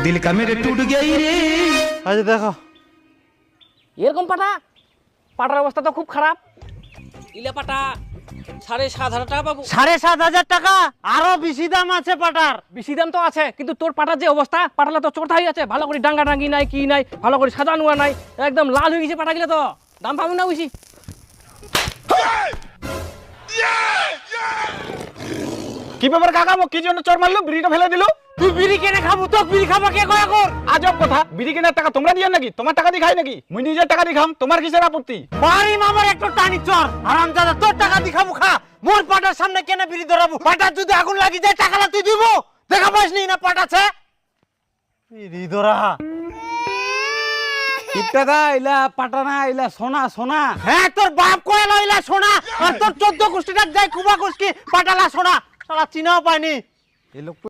दिल का मेरे टूट गया रे। আজ দেখো এরকম পাটা পাটার অবস্থা তো খুব খারাপ। ইলে পাটা 7,500 টাকা পাবো। 7,500 টাকা? আরো বেশি দাম আছে পাটার। বেশি দাম তো আছে, কিন্তু তোর পাটার যে অবস্থা, পাটালা তো চোরটা হয়ে আছে, ভালো করে ডাঙ্গা ডাঙ্গি নাই, কি নাই, ভালো করে সাজা নোয়া নাই, একদম লাল হয়ে গেছে পাটা গেলে, তো দাম পাবো না বেশি। কি ব্যাপার কাকা, কি জন্য চোর মারলো? বিড়িটা ফেলে দিল। তুই বিড়ি কেনে খাবো? তো বিড়ি খাবা কে কয় কর? আজব কথা, বিড়ি কেনার টাকা তোমরা দিয়েন নাকি? তোমার টাকা দিয়ে খাই নাকি? মুই নিজের টাকা দিয়ে খাম, তোমার কিসের আপত্তি? বাড়ি মামার একটু টানি চর, হারামজাদা, তোর টাকা দি খাবো খা। মোর পাটার সামনে কেনে বিড়ি ধরাবো? পাটার যদি আগুন লাগি যায় টাকাটা তুই দিব? দেখা পাস নি না পাটাছে বিড়ি ধরা। কিপটাদা ইলা পাটানা ইলা সোনা সোনা। হ্যাঁ, তোর বাপ কয় লইলা সোনা, আর তোর 14 গোষ্ঠীটা যাই কুবা গোষ্ঠী পাটালা সোনা, শালা চিনাও পায়নি। এই লোক